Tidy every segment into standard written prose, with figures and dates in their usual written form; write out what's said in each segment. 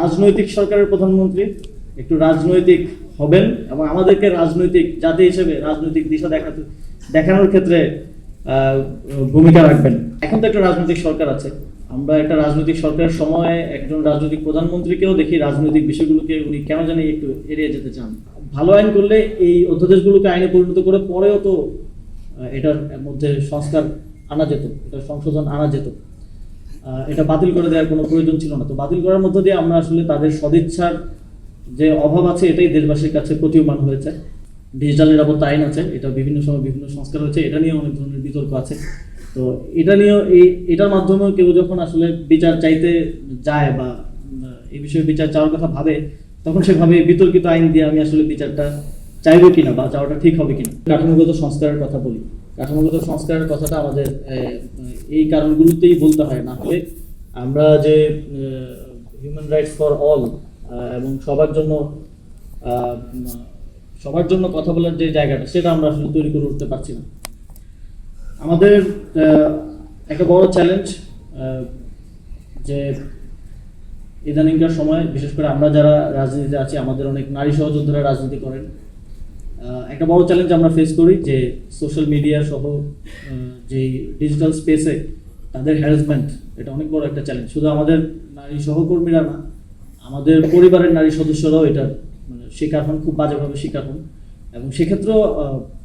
রাজনৈতিক সরকারের প্রধানমন্ত্রী একটু রাজনৈতিক হবেন এবং আমাদেরকে রাজনৈতিক জাতি হিসেবে রাজনৈতিক দিশা দেখানোর ক্ষেত্রে ভূমিকা রাখবেন। এখন তো একটা রাজনৈতিক সরকার আছে, আমরা একটা রাজনৈতিক সরকারের সময় একজন রাজনৈতিক প্রধানমন্ত্রীকেও দেখি রাজনৈতিক বিষয়গুলোকে উনি কেন জানি একটু এড়িয়ে যেতে চান। ভালো আইন করলে এই অধ্যাদেশগুলোকে আইনে পরিণত করে পরেও তো এটার মধ্যে সংস্কার আনা যেত, এটা সংশোধন আনা যেত। এটা বাতিল করে দেওয়ার কোনো প্রয়োজন ছিল না। তো বাতিল করার মধ্য দিয়ে আমরা আসলে তাদের সদিচ্ছার যে অভাব আছে এটাই দেশবাসীর কাছে প্রতীয়মান হয়েছে। ডিজিটাল নিরাপত্তা আইন আছে, এটা বিভিন্ন সময় বিভিন্ন সংস্কার হয়েছে, এটা নিয়ে অনেক ধরনের বিতর্ক আছে। তো এটা নিয়েও এটার মাধ্যমেও কেউ যখন আসলে বিচার চাইতে যায় বা এই বিষয়ে বিচার চাওয়ার কথা ভাবে, তখন সেভাবে বিতর্কিত আইন দিয়ে আমি আসলে বিচারটা চাইবো কিনা বা চাওয়াটা ঠিক হবে কিনা। কাঠামোগত সংস্কারের কথা বলি, কাঠামোগত সংস্কারের কথাটা আমাদের এই কারণগুলোতেই বলতে হয়, না হলে আমরা যে হিউম্যান রাইটস ফর অল এবং সবার জন্য কথা বলার যে জায়গাটা সেটা আমরা আসলে তৈরি করে উঠতে পারছি না। আমাদের একটা বড় চ্যালেঞ্জ যে ইদানিংকার সময় বিশেষ করে আমরা যারা রাজনীতিতে আছি, আমাদের অনেক নারী সহযোদ্ধারা রাজনীতি করেন। একটা বড় চ্যালেঞ্জ আমরা ফেস করি যে সোশ্যাল মিডিয়া সহ যে ডিজিটাল স্পেসে তাদের হ্যারাসমেন্ট, এটা অনেক বড় একটা চ্যালেঞ্জ। শুধু আমাদের নারী সহকর্মীরা না, আমাদের পরিবারের নারী সদস্যরাও এটার শিকার হন, খুব বাজেভাবে শিকার হন। এবং সেক্ষেত্রেও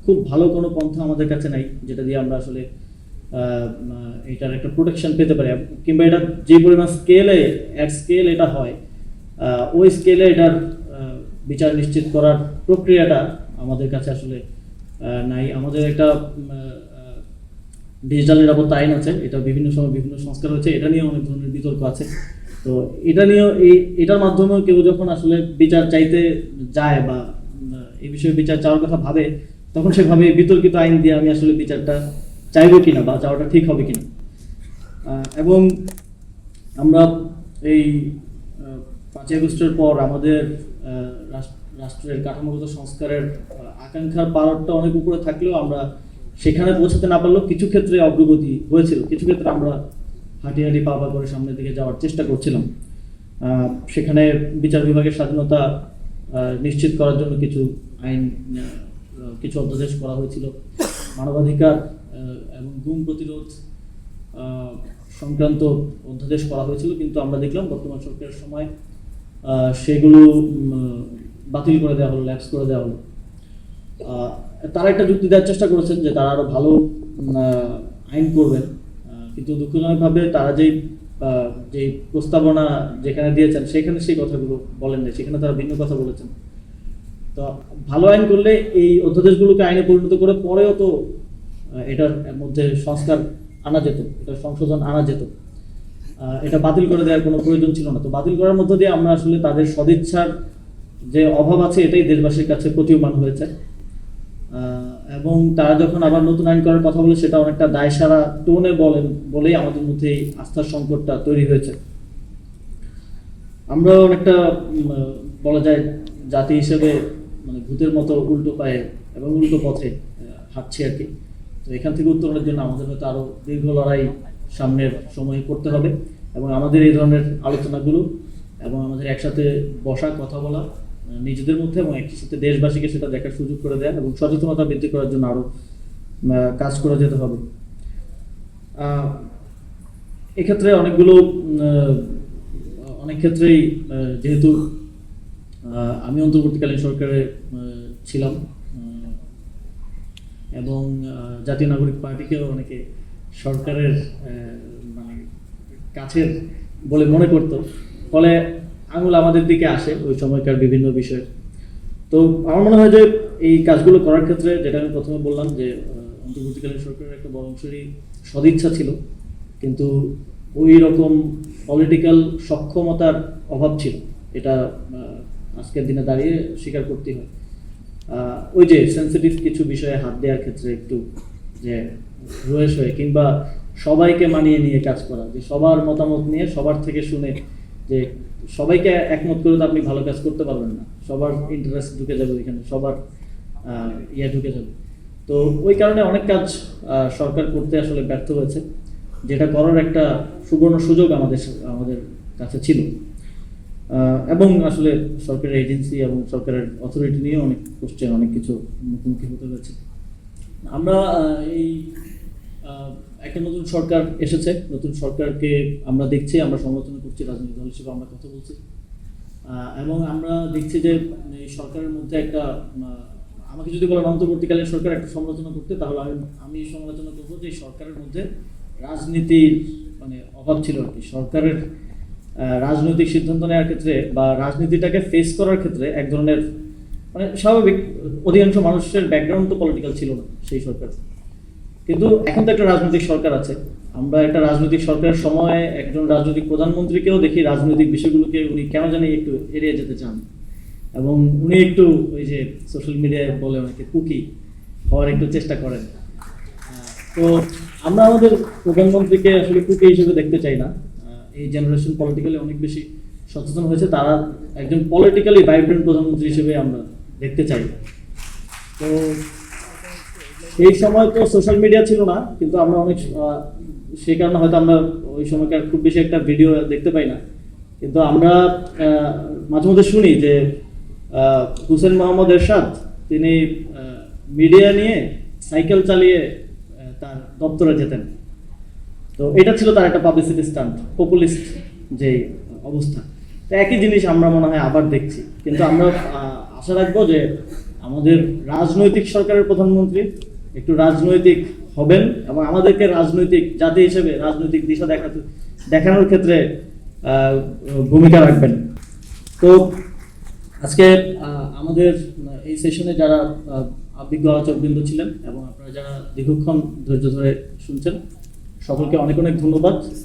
খুব ভালো কোনো পন্থা আমাদের কাছে নাই যেটা দিয়ে আমরা আসলে এটার একটা প্রোটেকশন পেতে পারি, কিংবা এটা যে পরিমাণ স্কেল এটা হয় ওই স্কেলে এটার বিচার নিশ্চিত করার প্রক্রিয়াটা আমাদের কাছে আসলে নাই। আমাদের একটা ডিজিটাল নিরাপত্তা আইন আছে, এটা বিভিন্ন সময় বিভিন্ন সংস্কার হয়েছে, এটা নিয়ে অনেক ধরনের বিতর্ক আছে। তো এটা নিয়েও এটার মাধ্যমেও কেউ যখন আসলে বিচার চাইতে যায় বা এই বিষয়ে বিচার চাওয়ার কথা ভাবে, তখন সেভাবে বিতর্কিত আইন দিয়ে আমি আসলে বিচারটা চাইবো কিনা বা চাওয়াটা ঠিক হবে কিনা। এবং আমরা এই 5ই আগস্টের পর আমাদের রাষ্ট্রের কাঠামোগত সংস্কারের আকাঙ্ক্ষার পাওয়ারটা অনেক উপরে থাকলেও আমরা সেখানে পৌঁছাতে না পারলেও কিছু ক্ষেত্রে অগ্রগতি হয়েছিল, কিছু ক্ষেত্রে আমরা হাঁটি পা করে সামনের দিকে যাওয়ার চেষ্টা করছিলাম। সেখানে বিচার বিভাগের স্বাধীনতা নিশ্চিত করার জন্য কিছু অধ্যাদেশ করা হয়েছিল, মানবাধিকার এবং গুম প্রতিরোধ সংক্রান্ত অধ্যাদেশ করা হয়েছিল, কিন্তু আমরা দেখলাম বর্তমান সরকারের সময় সেগুলো বাতিল করে দেওয়া হলো, ল্যাপস করে দেওয়া হলো। তারা একটা যুক্তি দেওয়ার চেষ্টা করেছেন যে তারা আরো ভালো আইন করবেন, কিন্তু দুঃখজনকভাবে তারা যে প্রস্তাবনা যেখানে দিয়েছেন সেখানে সেই কথাগুলো বলেন না, সেখানে তারা ভিন্ন কথা বলেছেন। তো ভালো আইন করলে এই অধ্যাদেশগুলোকে আইনে পরিণত করে পরেও তো এটার মধ্যে সংস্কার আনা যেত, এটা সংশোধন আনা যেত। এটা বাতিল করে দেওয়ার কোনো প্রয়োজন ছিল না। তো বাতিল করার মধ্য দিয়ে আমরা আসলে তাদের সদিচ্ছার যে অভাব আছে এটাই দেশবাসীর কাছে প্রতীয়মান হয়েছে। এবং তারা যখন আবার নতুন আইন করার কথা বলে সেটা অনেকটা দায়সারা টোনে বলেই আমাদের মধ্যে এই আস্থার সংকটটা তৈরি হয়েছে। আমরা অনেকটা বলা যায় জাতি হিসেবে মানে ভূতের মতো উল্টো পায়ে এবং উল্টো পথে হাঁটছি আর কি। তো এখান থেকে উত্তরণের জন্য আমাদের হয়তো আরো দীর্ঘ লড়াই সামনের সময়ে করতে হবে, এবং আমাদের এই ধরনের আলোচনাগুলো এবং আমাদের একসাথে বসা কথা বলা নিজেদের মধ্যে এবং একই সাথে দেশবাসীকে সেটা দেখার সুযোগ করে দেয় এবং সচেতনতা বৃদ্ধি করার জন্য আরো কাজ করে যেতে হবে। এক্ষেত্রে অনেক ক্ষেত্রেই যেহেতু আমি অন্তর্বর্তীকালীন সরকারে ছিলাম এবং জাতীয় নাগরিক পার্টিকেও অনেকে সরকারের মানে কাছের বলে মনে করতো, ফলে আঙুল আমাদের দিকে আসে ওই সময়কার বিভিন্ন বিষয়। তো আমার মনে হয় যে এই কাজগুলো করার ক্ষেত্রে যেটা আমি প্রথমে বললাম যে অন্তর্বর্তীকালীন সরকারের একটা বড় অংশেরই সদিচ্ছা ছিল, কিন্তু ওই রকম পলিটিক্যাল সক্ষমতার অভাব ছিল, এটা আজকের দিনে দাঁড়িয়ে স্বীকার করতে হয়। ওই যে সেন্সিটিভ কিছু বিষয়ে হাত দেওয়ার ক্ষেত্রে একটু যে রয়েস হয়ে কিংবা সবাইকে মানিয়ে নিয়ে কাজ করা, যে সবার মতামত নিয়ে সবার থেকে শুনে যে সবাইকে একমত করে তো আপনি ভালো কাজ করতে পারবেন না, সবার ইন্টারেস্ট ঢুকে যাবে ওইখানে, সবার ঢুকে যাবে। তো ওই কারণে অনেক কাজ সরকার করতে আসলে ব্যর্থ হয়েছে, যেটা করার একটা সুবর্ণ সুযোগ আমাদের কাছে ছিল। এবং আসলে সরকারের এজেন্সি এবং সরকারের অথরিটি নিয়ে অনেক কোশ্চেন, অনেক কিছু মুখোমুখি হতে হয়েছে। আমরা এই একটা নতুন সরকার এসেছে, নতুন সরকারকে আমরা দেখছি, আমরা সমালোচনা করছি, রাজনৈতিক দল হিসেবে আমরা কথা বলছি, এবং আমরা দেখছি যে এই সরকারের মধ্যে একটা আমাকে যদি বলেন অন্তর্বর্তীকালীন সরকার একটা সমালোচনা করতে, তাহলে আমি সমালোচনা করবো যে সরকারের মধ্যে রাজনীতির মানে অভাব ছিল আর কি। সরকারের রাজনৈতিক সিদ্ধান্ত নেওয়ার ক্ষেত্রে বা রাজনীতিটাকে ফেস করার ক্ষেত্রে এক ধরনের মানে স্বাভাবিক অধিকাংশ মানুষের ব্যাকগ্রাউন্ড তো পলিটিক্যাল ছিল না সেই সরকার। কিন্তু এখন তো একটা রাজনৈতিক সরকার আছে, আমরা একটা রাজনৈতিক সরকারের সময় একজন রাজনৈতিক প্রধানমন্ত্রীকেও দেখি রাজনৈতিক বিষয়গুলোকে উনি কেন জানি একটু এড়িয়ে যেতে চান, এবং উনি একটু ওই যে সোশ্যাল মিডিয়ায় বলে অনেকে কুকি হওয়ার একটু চেষ্টা করেন। তো আমরা আমাদের প্রধানমন্ত্রীকে আসলে কুকি হিসেবে দেখতে চাই না। এই জেনারেশন পলিটিক্যালি অনেক বেশি সচেতন হয়েছে, তারা একজন পলিটিক্যালি ভাইব্রেন্ট প্রধানমন্ত্রী হিসেবে আমরা দেখতে চাই। তো এই সময় তো সোশ্যাল মিডিয়া ছিল না, কিন্তু আমরা অনেক সেই কারণে হয়তো আমরা ওই সময়কার খুব বেশি একটা ভিডিও দেখতে পাই না, কিন্তু আমরা মাঝে মধ্যে শুনি যে হুসেন মোহাম্মদ এরশাদ তিনি মিডিয়া নিয়ে সাইকেল চালিয়ে তার দপ্তরে যেতেন। তো এটা ছিল তার একটা পাবলিসিটি স্টান্ট, পপুলিস্ট যে অবস্থা। তো একই জিনিস আমরা মনে হয় আবার দেখছি, কিন্তু আমরা আশা রাখবো যে আমাদের রাজনৈতিক সরকারের প্রধানমন্ত্রী একটু রাজনৈতিক হবেন এবং আমাদেরকে রাজনৈতিক জাতি হিসেবে রাজনৈতিক দিশা দেখানোর ক্ষেত্রে ভূমিকা রাখবেন। তো আজকে আমাদের এই সেশনে যারা অভিজ্ঞ আলোচকবৃন্দ ছিলেন এবং আপনারা যারা দীর্ঘক্ষণ ধৈর্য ধরে শুনছেন, সকলকে অনেক অনেক ধন্যবাদ।